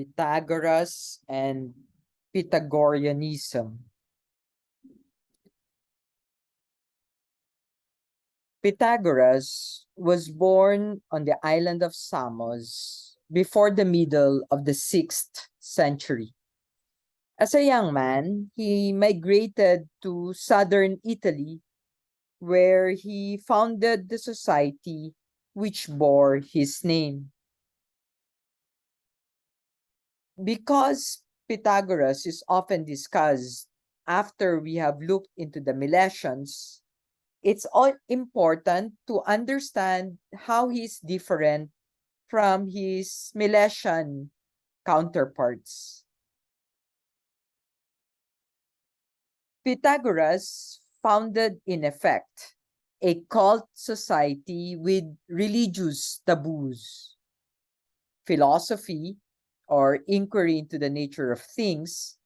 Pythagoras and Pythagoreanism. Pythagoras was born on the island of Samos before the middle of the 6th century. As a young man, he migrated to southern Italy, where he founded the society which bore his name. Because Pythagoras is often discussed after we have looked into the Milesians, it's all important to understand how he's different from his Milesian counterparts. Pythagoras founded, in effect, a cult society with religious taboos. Philosophy, or inquiry into the nature of things,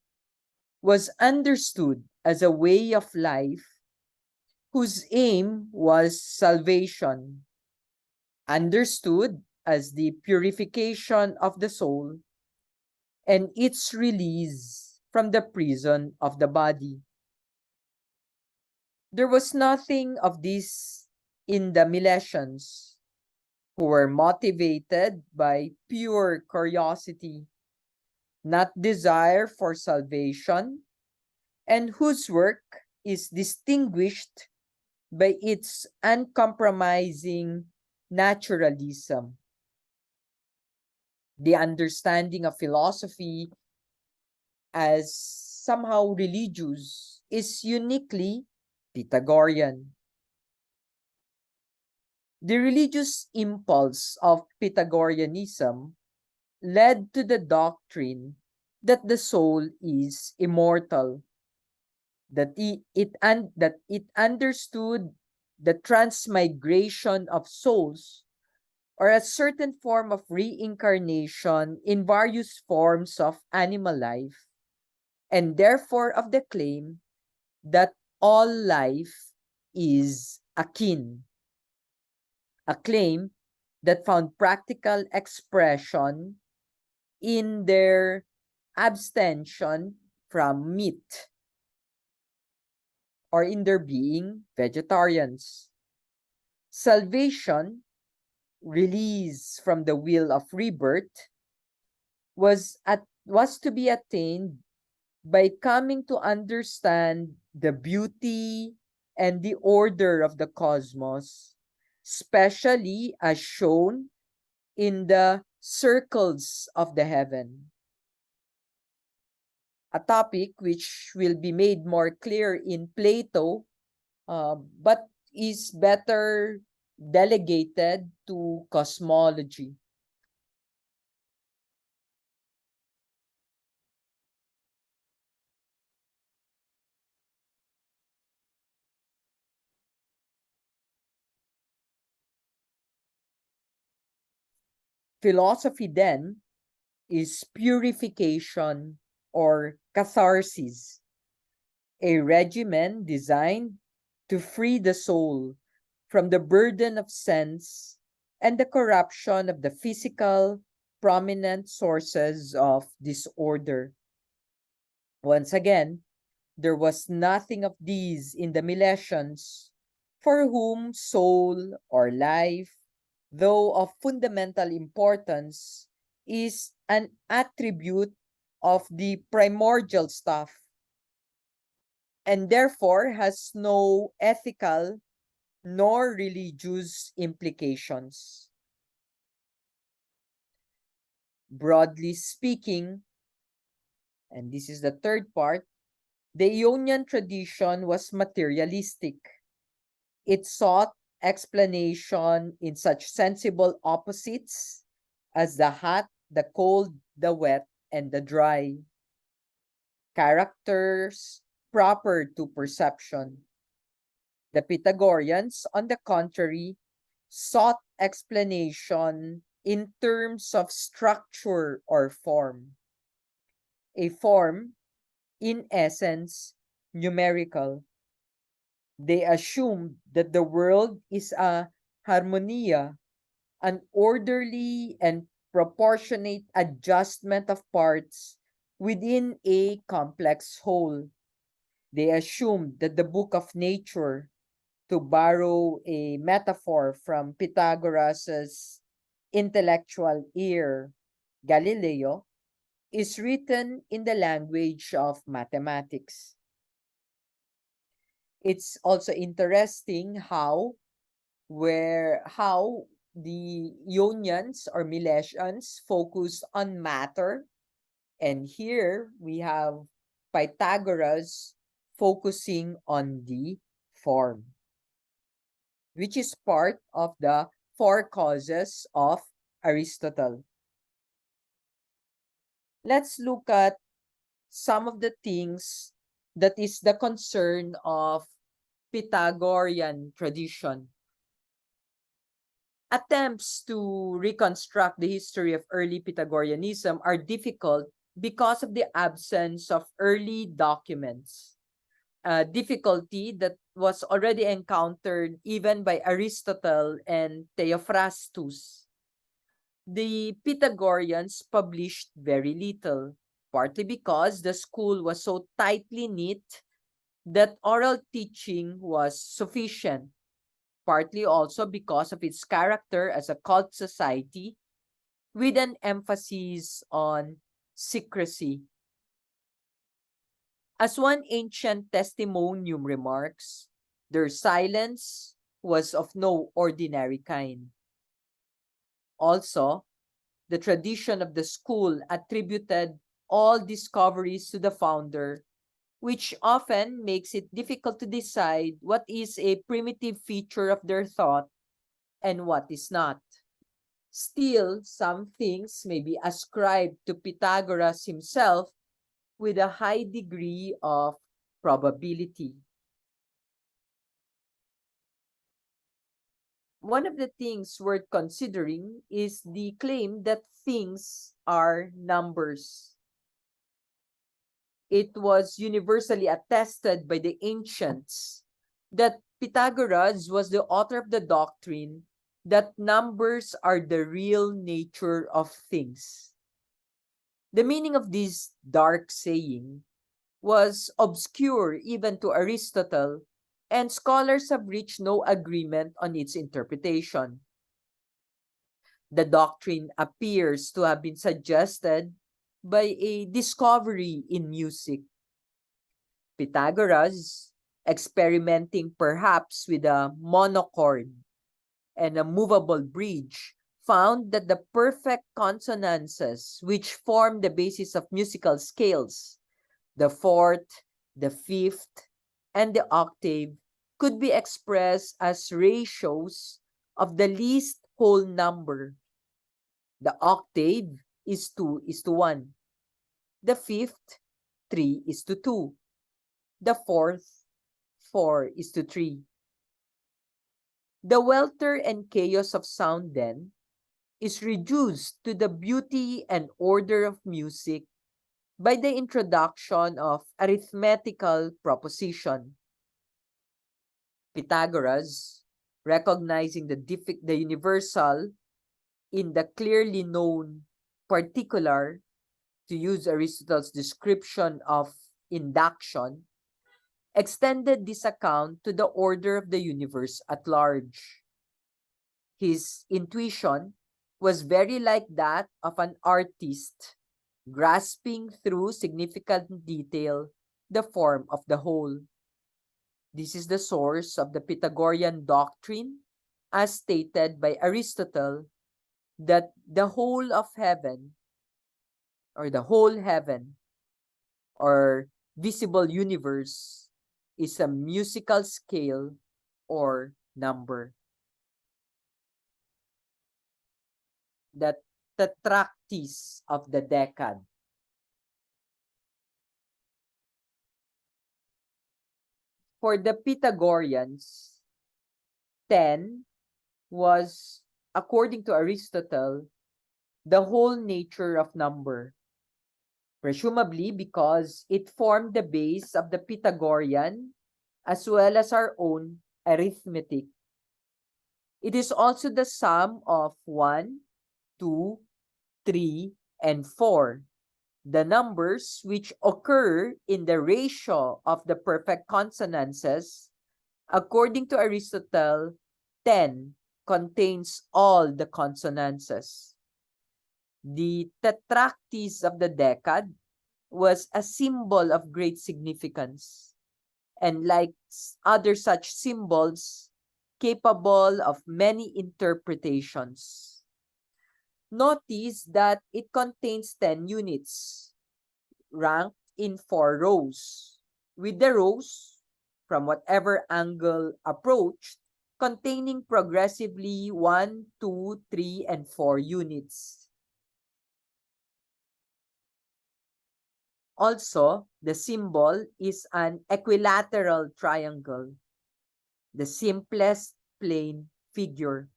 was understood as a way of life whose aim was salvation, understood as the purification of the soul and its release from the prison of the body. There was nothing of this in the Milesians, who were motivated by pure curiosity, not desire for salvation, and whose work is distinguished by its uncompromising naturalism. The understanding of philosophy as somehow religious is uniquely Pythagorean. The religious impulse of Pythagoreanism led to the doctrine that the soul is immortal, that it understood the transmigration of souls, or a certain form of reincarnation in various forms of animal life, and therefore of the claim that all life is akin. A claim that found practical expression in their abstention from meat, or in their being vegetarians. Salvation, release from the will of rebirth, was to be attained by coming to understand the beauty and the order of the cosmos, especially as shown in the circles of the heaven. A topic which will be made more clear in Plato, but is better delegated to cosmology. Philosophy then is purification or catharsis, a regimen designed to free the soul from the burden of sense and the corruption of the physical prominent sources of disorder. Once again, there was nothing of these in the Milesians, for whom soul or life, though of fundamental importance, is an attribute of the primordial stuff, and therefore has no ethical nor religious implications. Broadly speaking, and this is the third part, the Ionian tradition was materialistic. It sought explanation in such sensible opposites as the hot, the cold, the wet, and the dry. Characters proper to perception. The Pythagoreans, on the contrary, sought explanation in terms of structure or form. A form, in essence, numerical. They assumed that the world is a harmonia, an orderly and proportionate adjustment of parts within a complex whole. They assumed that the book of nature, to borrow a metaphor from Pythagoras' intellectual ear, Galileo, is written in the language of mathematics. It's also interesting how the Ionians or Milesians focus on matter, and here we have Pythagoras focusing on the form, which is part of the four causes of Aristotle. Let's look at some of the things that is the concern of Pythagorean tradition. Attempts to reconstruct the history of early Pythagoreanism are difficult because of the absence of early documents, a difficulty that was already encountered even by Aristotle and Theophrastus. The Pythagoreans published very little, partly because the school was so tightly knit that oral teaching was sufficient, partly also because of its character as a cult society with an emphasis on secrecy. As one ancient testimonium remarks, their silence was of no ordinary kind. Also, the tradition of the school attributed all discoveries to the founder, which often makes it difficult to decide what is a primitive feature of their thought and what is not. Still, some things may be ascribed to Pythagoras himself with a high degree of probability. One of the things worth considering is the claim that things are numbers. It was universally attested by the ancients that Pythagoras was the author of the doctrine that numbers are the real nature of things. The meaning of this dark saying was obscure even to Aristotle, and scholars have reached no agreement on its interpretation. The doctrine appears to have been suggested by a discovery in music. Pythagoras, experimenting perhaps with a monochord and a movable bridge, found that the perfect consonances which form the basis of musical scales, the fourth, the fifth, and the octave, could be expressed as ratios of the least whole number. The octave is 2:1. The fifth, 3:2. The fourth, 4:3. The welter and chaos of sound, then, is reduced to the beauty and order of music by the introduction of arithmetical proposition. Pythagoras, recognizing the universal in the clearly known particular, to use Aristotle's description of induction, extended this account to the order of the universe at large. His intuition was very like that of an artist, grasping through significant detail the form of the whole. This is the source of the Pythagorean doctrine, as stated by Aristotle, that the whole of heaven, or the whole heaven, or visible universe, is a musical scale or number. The Tetractys of the decad. For the Pythagoreans, 10 was, according to Aristotle, the whole nature of number, presumably because it formed the base of the Pythagorean as well as our own arithmetic. It is also the sum of 1, 2, 3, and 4. The numbers which occur in the ratio of the perfect consonances, according to Aristotle, 10 contains all the consonances. The Tetractys of the Decad was a symbol of great significance, and like other such symbols, capable of many interpretations. Notice that it contains 10 units, ranked in 4 rows, with the rows, from whatever angle approached, containing progressively 1, 2, 3, and 4 units. Also, the symbol is an equilateral triangle, the simplest plane figure.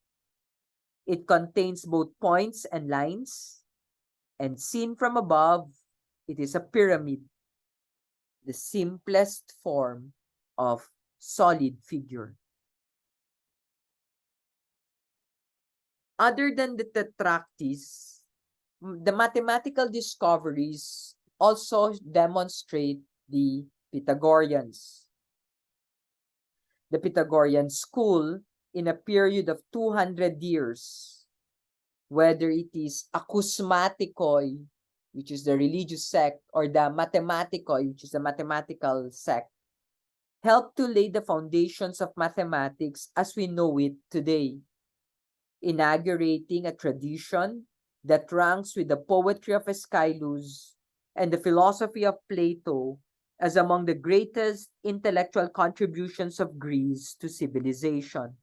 It contains both points and lines, and seen from above, it is a pyramid, the simplest form of solid figure. Other than the Tetractys, the mathematical discoveries also demonstrate the Pythagoreans. The Pythagorean school, in a period of 200 years, whether it is akusmatikoi, which is the religious sect, or the mathematikoi, which is the mathematical sect, helped to lay the foundations of mathematics as we know it today, inaugurating a tradition that ranks with the poetry of Aeschylus and the philosophy of Plato as among the greatest intellectual contributions of Greece to civilization.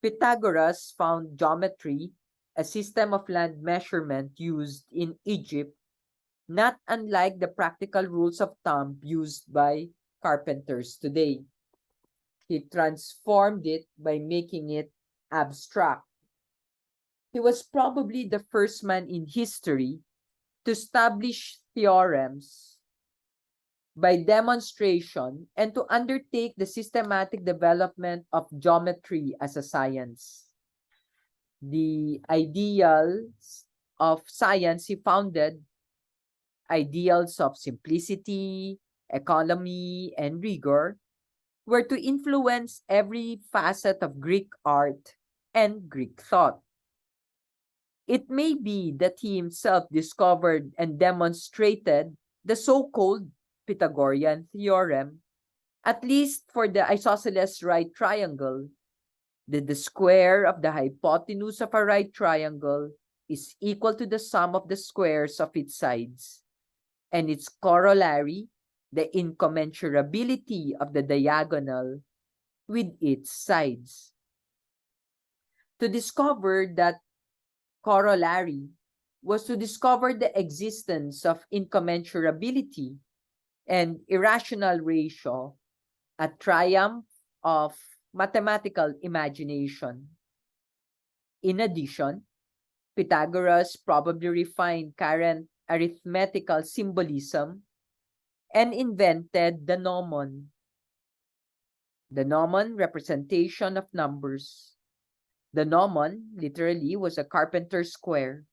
Pythagoras found geometry, a system of land measurement used in Egypt, not unlike the practical rules of thumb used by carpenters today. He transformed it by making it abstract. He was probably the first man in history to establish theorems by demonstration and to undertake the systematic development of geometry as a science. The ideals of science he founded, ideals of simplicity, economy, and rigor, were to influence every facet of Greek art and Greek thought. It may be that he himself discovered and demonstrated the so-called Pythagorean theorem, at least for the isosceles right triangle, that the square of the hypotenuse of a right triangle is equal to the sum of the squares of its sides, and its corollary, the incommensurability of the diagonal with its sides. To discover that corollary was to discover the existence of incommensurability and irrational ratio, a triumph of mathematical imagination. In addition, Pythagoras probably refined current arithmetical symbolism and invented the gnomon. The gnomon representation of numbers. The gnomon literally was a carpenter's square.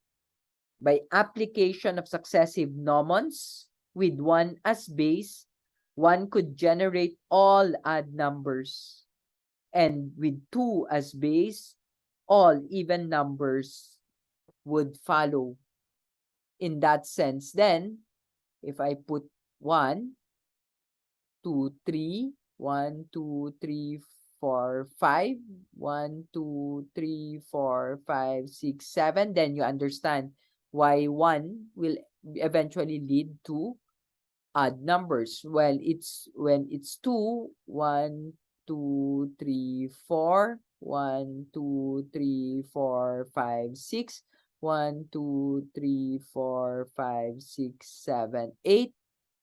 By application of successive gnomons with 1 as base, one could generate all odd numbers. And with 2 as base, all even numbers would follow. In that sense, then, if I put 1, 2, 3, 1, 2, 3, 4, 5, 1, 2, 3, 4, 5, 6, 7, then you understand why 1 will eventually lead to odd numbers. Well, when it's 2, 1, 2, 3, 4, 1, 2, 3, 4, 5, 6, 1, 2, 3, 4, 5, 6, 7, 8,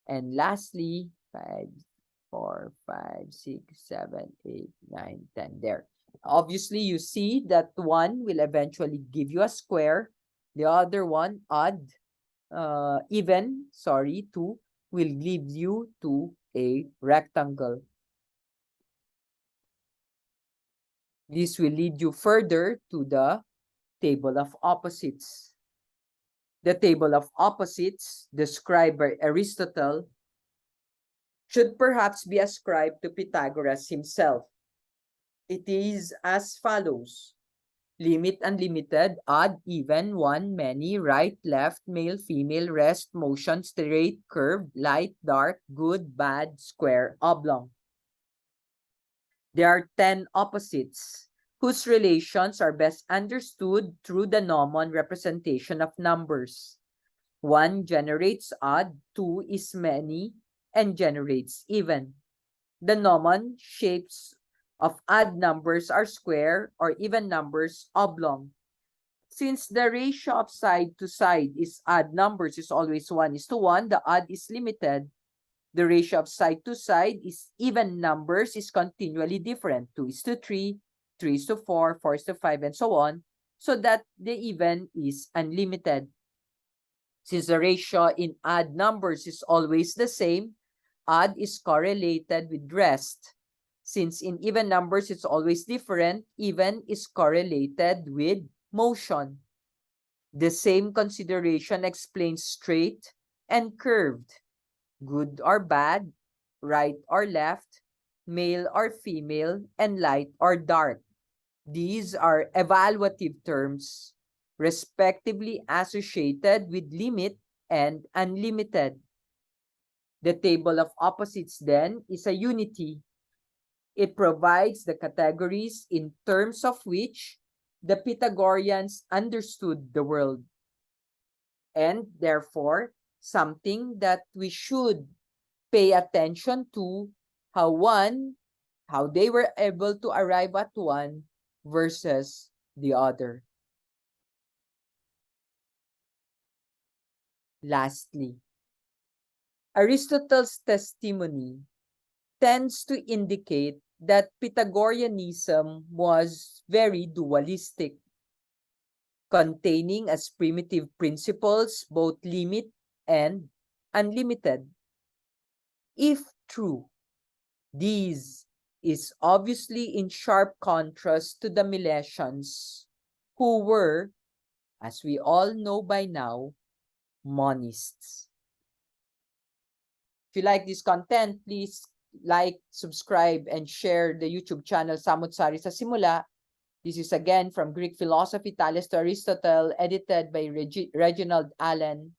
and lastly 5, 4, 5, 6, 7, 8, 9, 10. There. Obviously, you see that 1 will eventually give you a square. The other one, odd, even, 2, will lead you to a rectangle. This will lead you further to the table of opposites. The table of opposites described by Aristotle should perhaps be ascribed to Pythagoras himself. It is as follows: limit, unlimited, odd, even, one, many, right, left, male, female, rest, motion, straight, curved, light, dark, good, bad, square, oblong. There are 10 opposites whose relations are best understood through the gnomon representation of numbers. 1 generates odd, 2 is many, and generates even. The gnomon shapes of odd numbers are square, or even numbers oblong. Since the ratio of side to side is odd numbers is always 1:1, the odd is limited. The ratio of side to side is even numbers is continually different. 2:3, 3:4, 4:5, and so on, so that the even is unlimited. Since the ratio in odd numbers is always the same, odd is correlated with rest. Since in even numbers it's always different, even is correlated with motion. The same consideration explains straight and curved, good or bad, right or left, male or female, and light or dark. These are evaluative terms, respectively associated with limit and unlimited. The table of opposites then is a unity. It provides the categories in terms of which the Pythagoreans understood the world, and therefore something that we should pay attention to, how they were able to arrive at one versus the other. Lastly, Aristotle's testimony tends to indicate that Pythagoreanism was very dualistic, containing as primitive principles both limit and unlimited. If true, this is obviously in sharp contrast to the Milesians, who were, as we all know by now, monists. If you like this content, please like, subscribe, and share the YouTube channel Samo't sa Simula. This is again from Greek Philosophy, Thales to Aristotle, edited by Reginald Allen.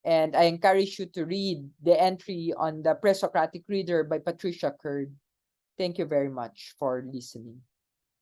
And I encourage you to read the entry on the Pre-Socratic Reader by Patricia Curd. Thank you very much for listening.